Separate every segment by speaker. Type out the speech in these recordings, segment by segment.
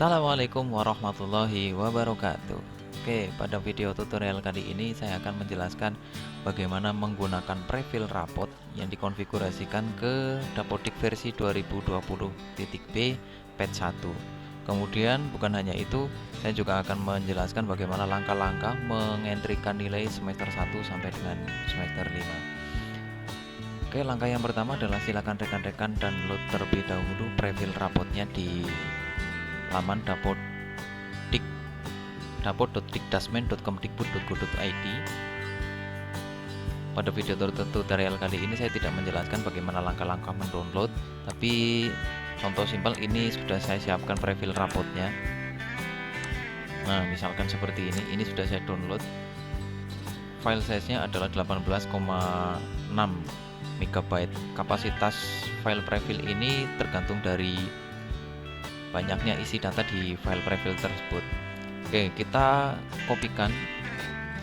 Speaker 1: Assalamualaikum warahmatullahi wabarakatuh. Oke, pada video tutorial kali ini saya akan menjelaskan bagaimana menggunakan prefill rapot yang dikonfigurasikan ke Dapodik versi 2020.b patch 1. Kemudian bukan hanya itu, saya juga akan menjelaskan bagaimana langkah-langkah mengentrikan nilai semester 1 sampai dengan semester 5. Oke, langkah yang pertama adalah silakan rekan-rekan download terlebih dahulu prefill rapotnya di laman dapot.dikdasmen.kemdikbud.go.id. Pada video tutorial kali ini saya tidak menjelaskan bagaimana langkah-langkah mendownload, tapi contoh simpel ini sudah saya siapkan prefill rapotnya. Nah, misalkan seperti ini sudah saya download. File size-nya adalah 18,6 MB. Kapasitas file prefill ini tergantung dari banyaknya isi data di file prefill tersebut. Oke, kita kopikan.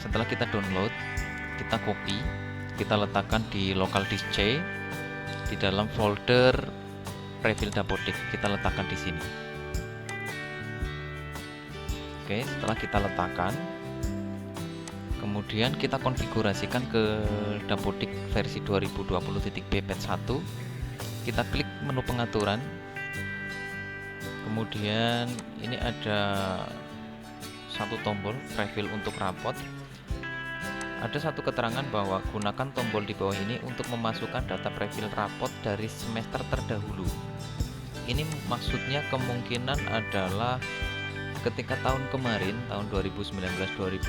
Speaker 1: Setelah kita download, kita copy, kita letakkan di local disk C di dalam folder prefill Dapodik. Kita letakkan di sini. Oke, setelah kita letakkan, kemudian kita konfigurasikan ke Dapodik versi 2020.b patch 1. Kita klik menu pengaturan. Kemudian ini ada satu tombol prefill untuk rapot. Ada satu keterangan bahwa gunakan tombol di bawah ini untuk memasukkan data prefill rapot dari semester terdahulu. Ini maksudnya kemungkinan adalah ketika tahun kemarin, tahun 2019-2020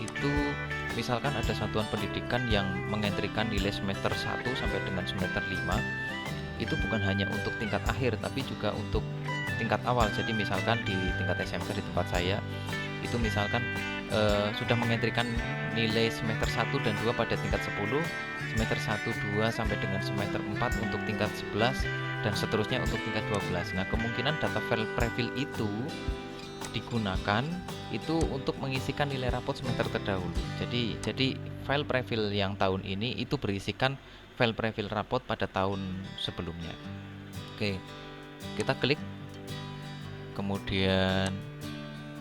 Speaker 1: itu misalkan ada satuan pendidikan yang mengentrikan nilai semester 1 sampai dengan semester 5, itu bukan hanya untuk tingkat akhir tapi juga untuk tingkat awal. Jadi misalkan di tingkat SMK di tempat saya itu misalkan sudah mengentrikan nilai semester 1 dan 2 pada tingkat 10, semester 1, 2 sampai dengan semester 4 untuk tingkat 11 dan seterusnya untuk tingkat 12. Nah, kemungkinan data file prefill itu digunakan itu untuk mengisikan nilai rapot semester terdahulu. Jadi file prefill yang tahun ini itu berisikan file prefill rapot pada tahun sebelumnya. Oke, kita klik. Kemudian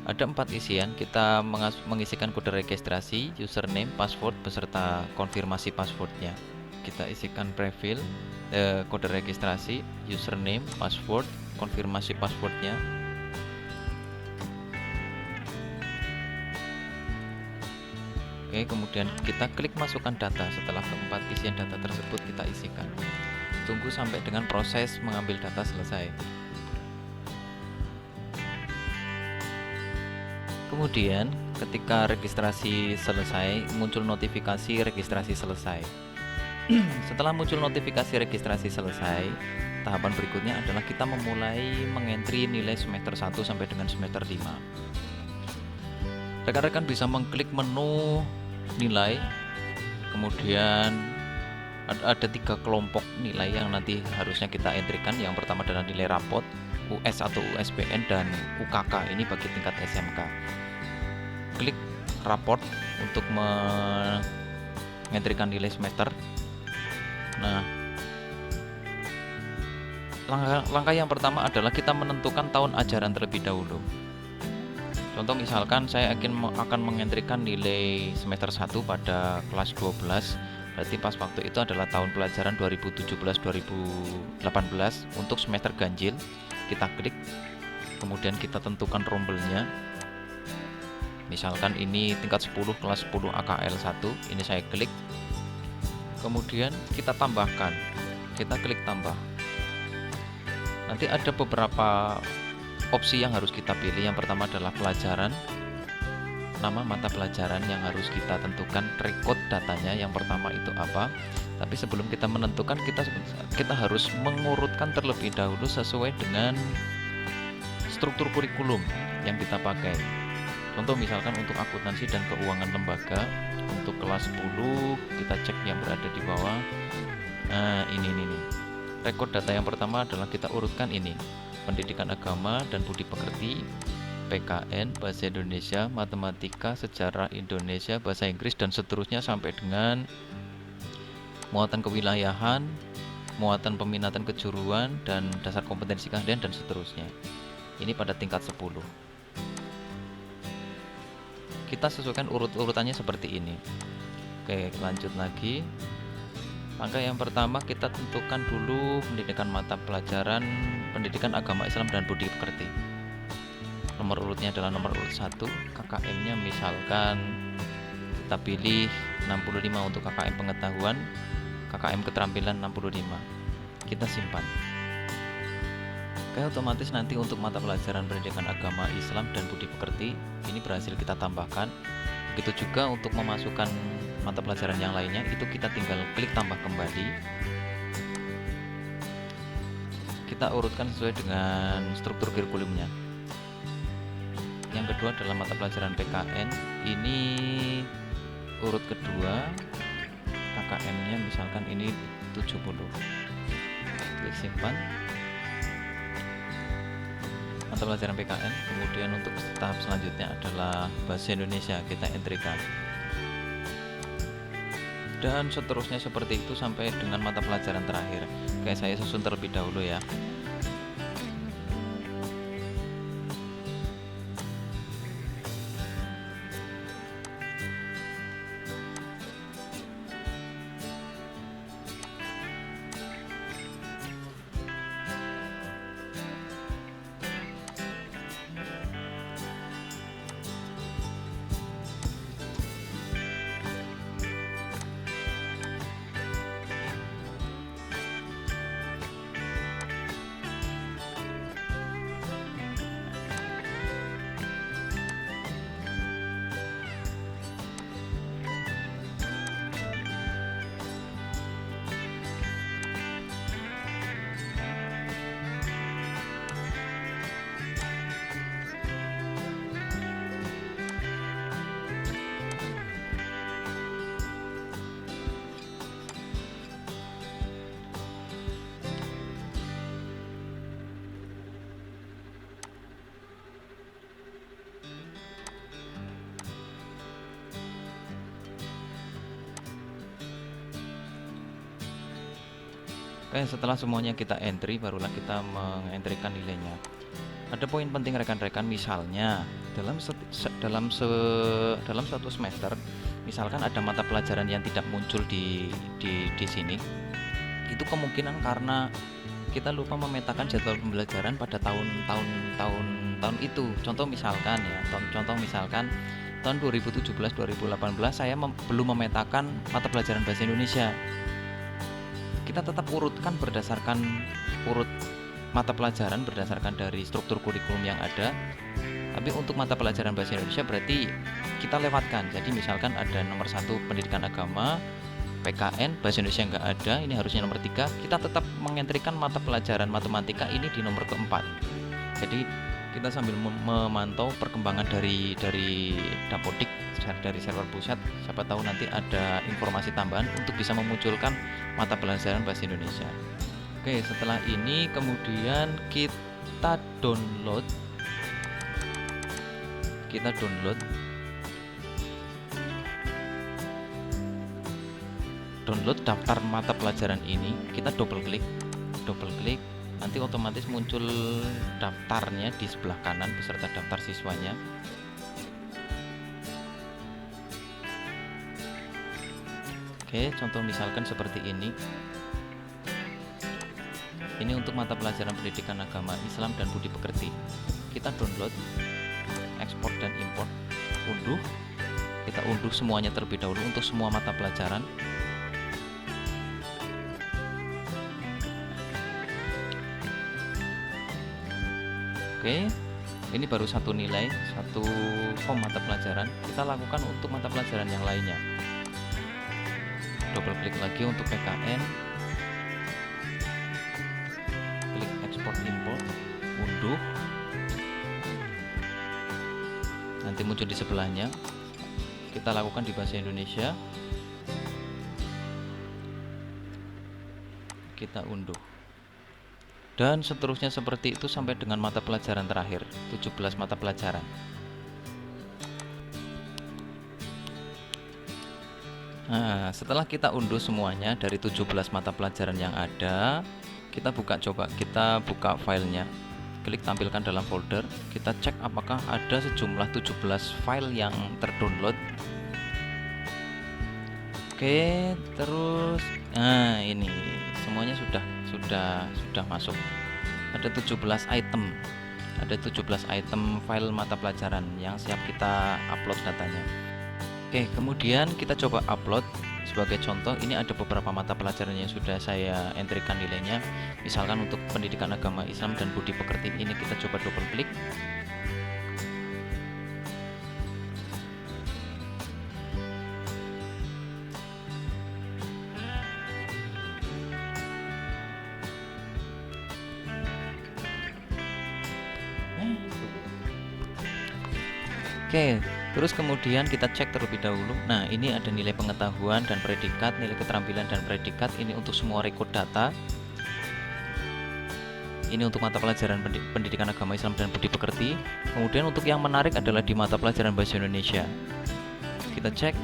Speaker 1: ada 4 isian. Kita mengisikan kode registrasi, username, password beserta konfirmasi passwordnya. Kita isikan prefill, kode registrasi, username, password, konfirmasi passwordnya. Oke, kemudian kita klik masukkan data. Setelah keempat isian data tersebut kita isikan. Tunggu sampai dengan proses mengambil data selesai. Kemudian ketika registrasi selesai, muncul notifikasi registrasi selesai. Setelah muncul notifikasi registrasi selesai, tahapan berikutnya adalah kita memulai mengentri nilai semester 1 sampai dengan semester 5. Rekan-rekan bisa mengklik menu nilai, kemudian ada 3 kelompok nilai yang nanti harusnya kita entrikan. Yang pertama adalah nilai rapot, US atau USBN, dan UKK, ini bagi tingkat SMK. Klik raport untuk mengentrikan nilai semester. Nah, langkah yang pertama adalah kita menentukan tahun ajaran terlebih dahulu. Contoh misalkan saya akan mengentrikan nilai semester 1 pada kelas 12, berarti pas waktu itu adalah tahun pelajaran 2017-2018 untuk semester ganjil. Kita klik, kemudian kita tentukan rombelnya. Misalkan ini tingkat 10 kelas 10 AKL 1, ini saya klik. Kemudian kita tambahkan, kita klik tambah. Nanti ada beberapa opsi yang harus kita pilih. Yang pertama adalah pelajaran, nama mata pelajaran yang harus kita tentukan, record datanya yang pertama itu apa. Tapi sebelum kita menentukan, kita harus mengurutkan terlebih dahulu sesuai dengan struktur kurikulum yang kita pakai. Contoh misalkan untuk akuntansi dan keuangan lembaga, untuk kelas 10 kita cek yang berada di bawah. Nah, ini. Rekod data yang pertama adalah kita urutkan ini: pendidikan agama dan budi pekerti, PKN, bahasa Indonesia, matematika, sejarah Indonesia, bahasa Inggris, dan seterusnya sampai dengan muatan kewilayahan, muatan peminatan kejuruan, dan dasar kompetensi keahlian, dan seterusnya. Ini pada tingkat 10. Kita sesuaikan urut-urutannya seperti ini. Oke, lanjut lagi. Langkah yang pertama, kita tentukan dulu pendidikan mata pelajaran pendidikan agama Islam dan budi pekerti. Nomor urutnya adalah nomor urut 1. KKM-nya misalkan kita pilih 65 untuk KKM pengetahuan, KKM keterampilan 65. Kita simpan. Oke, otomatis nanti untuk mata pelajaran pendidikan agama Islam dan budi pekerti ini berhasil kita tambahkan. Begitu juga untuk memasukkan mata pelajaran yang lainnya, itu kita tinggal klik tambah kembali. Kita urutkan sesuai dengan struktur kurikulumnya. Yang kedua adalah mata pelajaran PKN. Ini urut kedua, KKM-nya misalkan ini 70. Klik simpan. Mata pelajaran PKN. Kemudian untuk tahap selanjutnya adalah bahasa Indonesia, kita entrykan. Dan seterusnya seperti itu sampai dengan mata pelajaran terakhir. Oke, saya susun terlebih dahulu ya. Oke, setelah semuanya kita entry, barulah kita mengentrikan nilainya. Ada poin penting rekan-rekan, misalnya dalam satu semester, misalkan ada mata pelajaran yang tidak muncul di sini, itu kemungkinan karena kita lupa memetakan jadwal pembelajaran pada tahun itu. Contoh misalkan tahun 2017-2018 saya belum memetakan mata pelajaran bahasa Indonesia. Kita tetap urutkan berdasarkan urut mata pelajaran berdasarkan dari struktur kurikulum yang ada. Tapi untuk mata pelajaran bahasa Indonesia berarti kita lewatkan. Jadi misalkan ada nomor 1 pendidikan agama, PKN, bahasa Indonesia nggak ada, ini harusnya nomor 3. Kita tetap mengentrikan mata pelajaran matematika ini di nomor keempat. Jadi kita sambil memantau perkembangan dari Dapodik, dari server pusat. Siapa tahu nanti ada informasi tambahan untuk bisa memunculkan mata pelajaran bahasa Indonesia. Oke, setelah ini kemudian kita download daftar mata pelajaran ini. Kita double klik, nanti otomatis muncul daftarnya di sebelah kanan beserta daftar siswanya. Oke, contoh misalkan seperti ini. Ini untuk mata pelajaran pendidikan agama Islam dan budi pekerti. Kita download, ekspor dan import, unduh. Kita unduh semuanya terlebih dahulu untuk semua mata pelajaran. Oke, ini baru satu nilai, satu form mata pelajaran. Kita lakukan untuk mata pelajaran yang lainnya. Double klik lagi untuk PKN, klik ekspor import, unduh. Nanti muncul di sebelahnya. Kita lakukan di bahasa Indonesia. Kita unduh. Dan seterusnya seperti itu sampai dengan mata pelajaran terakhir, 17 mata pelajaran. Nah, setelah kita unduh semuanya dari 17 mata pelajaran yang ada, kita buka filenya. klik tampilkan dalam folder. Kita cek apakah ada sejumlah 17 file yang terdownload. Oke, terus nah ini semuanya sudah masuk. Ada 17 item. Ada 17 item file mata pelajaran yang siap kita upload datanya. Oke, kemudian kita coba upload. Sebagai contoh, ini ada beberapa mata pelajaran yang sudah saya entrykan nilainya. Misalkan untuk pendidikan agama Islam dan budi pekerti, ini kita coba double klik. Oke, terus kemudian kita cek terlebih dahulu. Nah, ini ada nilai pengetahuan dan predikat, nilai keterampilan dan predikat. Ini untuk semua record data. Ini untuk mata pelajaran pendidikan agama Islam dan budi pekerti. Kemudian untuk yang menarik adalah di mata pelajaran bahasa Indonesia. Kita cek.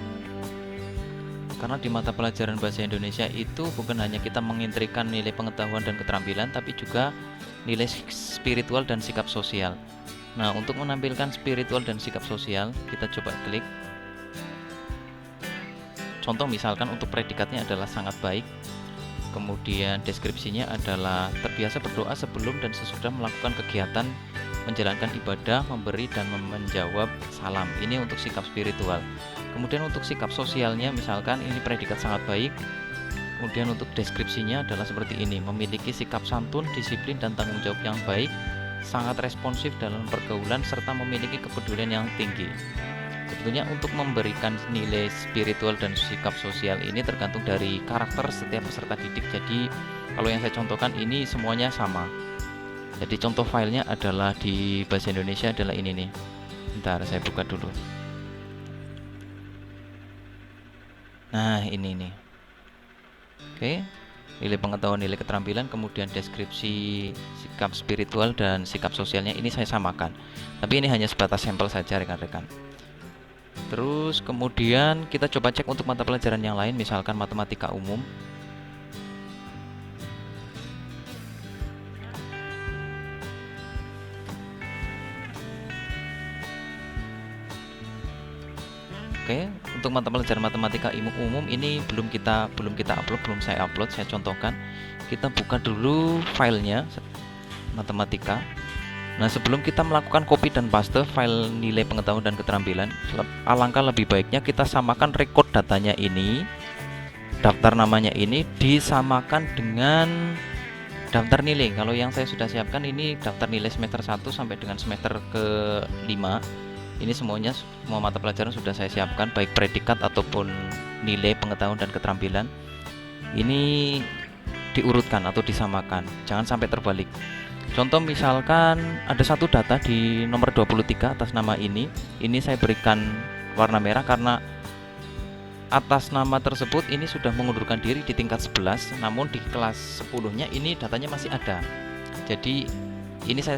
Speaker 1: Karena di mata pelajaran bahasa Indonesia itu bukan hanya kita mengintrikan nilai pengetahuan dan keterampilan, tapi juga nilai spiritual dan sikap sosial. Nah, untuk menampilkan spiritual dan sikap sosial, kita coba klik. Contoh misalkan untuk predikatnya adalah sangat baik. Kemudian deskripsinya adalah terbiasa berdoa sebelum dan sesudah melakukan kegiatan menjalankan ibadah, memberi dan menjawab salam. Ini untuk sikap spiritual. Kemudian untuk sikap sosialnya misalkan ini predikat sangat baik. Kemudian untuk deskripsinya adalah seperti ini, memiliki sikap santun, disiplin dan tanggung jawab yang baik, sangat responsif dalam pergaulan serta memiliki kepedulian yang tinggi. Sebetulnya untuk memberikan nilai spiritual dan sikap sosial ini tergantung dari karakter setiap peserta didik. Jadi kalau yang saya contohkan ini semuanya sama. Jadi contoh filenya adalah di bahasa Indonesia adalah ini nih. Bentar, saya buka dulu. Nah, ini nih. Oke. Nilai pengetahuan, nilai keterampilan, kemudian deskripsi sikap spiritual dan sikap sosialnya ini saya samakan. Tapi ini hanya sebatas sampel saja rekan-rekan. Terus kemudian kita coba cek untuk mata pelajaran yang lain, misalkan matematika umum. Oke, untuk mata pelajaran matematika umum ini belum kita upload, belum saya upload, saya contohkan. Kita buka dulu filenya matematika. Nah, sebelum kita melakukan copy dan paste file nilai pengetahuan dan keterampilan, alangkah lebih baiknya kita samakan record datanya ini, daftar namanya ini disamakan dengan daftar nilai. Kalau yang saya sudah siapkan ini daftar nilai semester 1 sampai dengan semester ke-5. Ini semua mata pelajaran sudah saya siapkan, baik predikat ataupun nilai pengetahuan dan keterampilan. Ini diurutkan atau disamakan, jangan sampai terbalik. Contoh misalkan ada satu data di nomor 23 atas nama ini saya berikan warna merah karena atas nama tersebut ini sudah mengundurkan diri di tingkat 11, namun di kelas 10-nya ini datanya masih ada. Jadi ini saya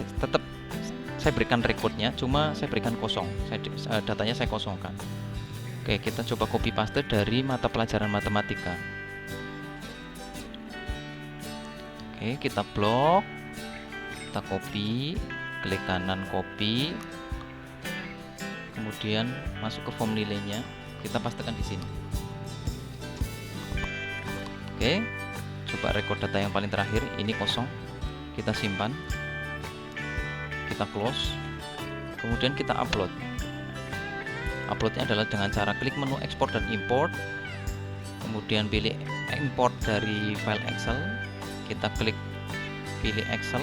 Speaker 1: berikan recordnya, cuma saya berikan kosong, datanya saya kosongkan. Oke, kita coba copy paste dari mata pelajaran matematika. Oke, kita blok, kita copy, klik kanan copy, kemudian masuk ke form nilainya, kita pastekan di sini. Oke, coba record data yang paling terakhir, ini kosong, kita simpan. Kita close, kemudian kita upload. Uploadnya adalah dengan cara klik menu ekspor dan import, kemudian pilih import dari file Excel, kita klik pilih Excel,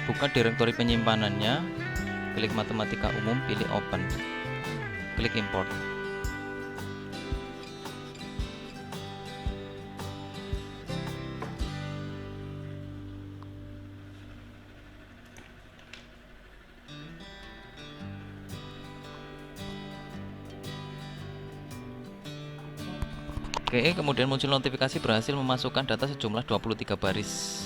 Speaker 1: buka direktori penyimpanannya, klik matematika umum, pilih open, klik import. Oke, kemudian muncul notifikasi berhasil memasukkan data sejumlah 23 baris.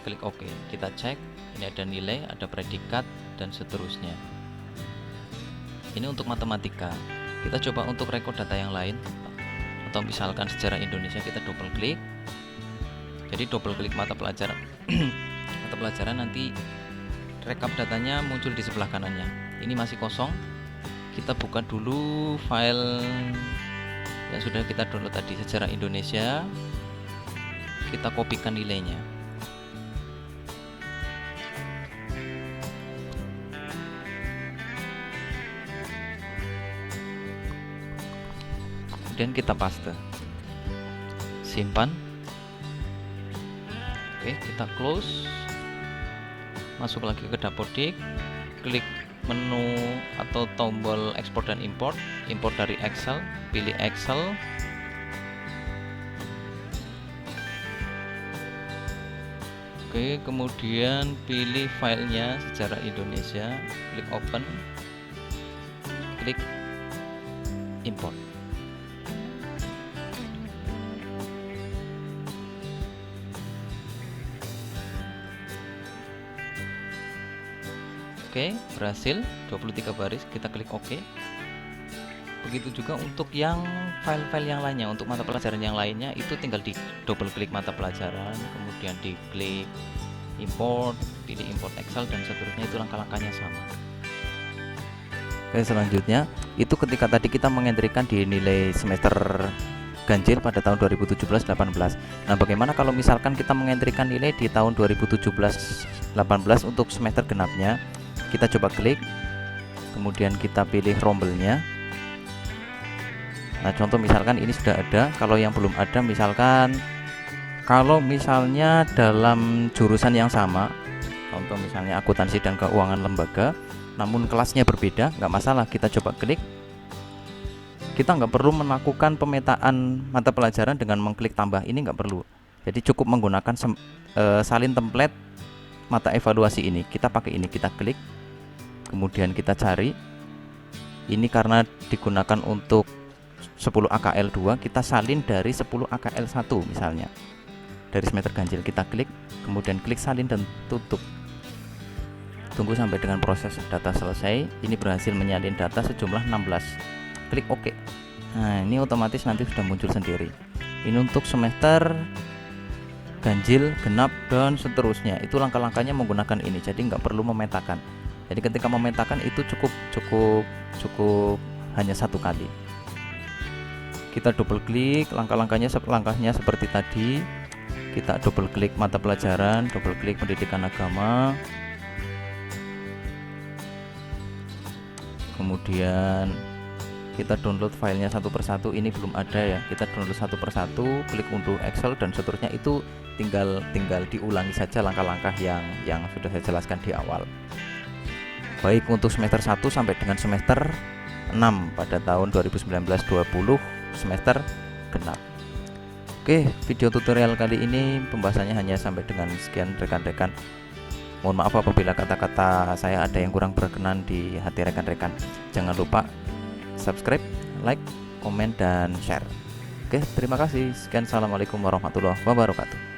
Speaker 1: Klik OK, kita cek, ini ada nilai, ada predikat, dan seterusnya. Ini untuk matematika. Kita coba untuk record data yang lain, atau misalkan sejarah Indonesia, kita double klik. Jadi double klik mata pelajaran mata pelajaran, nanti rekap datanya muncul di sebelah kanannya. Ini masih kosong. Kita buka dulu file yang sudah kita download tadi, sejarah Indonesia. Kita kopikan nilainya. Kemudian kita paste, simpan. Oke, kita close, masuk lagi ke Dapodik, klik menu atau tombol ekspor dan import dari Excel, pilih Excel. Oke, kemudian pilih filenya sejarah Indonesia, klik open, klik import. Oke, berhasil 23 baris, kita klik OK. Begitu juga untuk yang file-file yang lainnya, untuk mata pelajaran yang lainnya itu tinggal di double klik mata pelajaran, kemudian diklik import, pilih import Excel dan seterusnya, itu langkah-langkahnya sama. Oke, selanjutnya itu ketika tadi kita mengentrikan di nilai semester ganjil pada tahun 2017-18. Nah, bagaimana kalau misalkan kita mengentrikan nilai di tahun 2017-18 untuk semester genapnya? Kita coba klik, kemudian kita pilih rombelnya. Nah, contoh misalkan ini sudah ada. Kalau yang belum ada, misalkan kalau misalnya dalam jurusan yang sama, contoh misalnya akuntansi dan keuangan lembaga, namun kelasnya berbeda, nggak masalah. Kita coba klik. Kita nggak perlu melakukan pemetaan mata pelajaran dengan mengklik tambah, ini nggak perlu. Jadi cukup menggunakan salin template mata evaluasi ini. Kita pakai ini, kita klik, kemudian kita cari. Ini karena digunakan untuk 10 AKL 2, kita salin dari 10 AKL 1 misalnya, dari semester ganjil. Kita klik, kemudian klik salin dan tutup. Tunggu sampai dengan proses data selesai. Ini berhasil menyalin data sejumlah 16. Klik OK. Nah, ini otomatis nanti sudah muncul sendiri. Ini untuk semester ganjil, genap, dan seterusnya. Itu langkah-langkahnya menggunakan ini, jadi nggak perlu memetakan. Jadi ketika memetakan itu cukup hanya satu kali. Kita double klik, langkahnya seperti tadi. Kita double klik mata pelajaran, double klik pendidikan agama, kemudian kita download filenya satu persatu. Ini belum ada ya, kita download satu persatu, klik untuk Excel dan seterusnya. Itu tinggal diulangi saja langkah-langkah yang sudah saya jelaskan di awal, baik untuk semester 1 sampai dengan semester 6 pada tahun 2019-20 semester genap. Oke, video tutorial kali ini pembahasannya hanya sampai dengan sekian rekan-rekan. Mohon maaf apabila kata-kata saya ada yang kurang berkenan di hati rekan-rekan. Jangan lupa subscribe, like, komen, dan share. Oke, terima kasih. Sekian, assalamualaikum warahmatullahi wabarakatuh.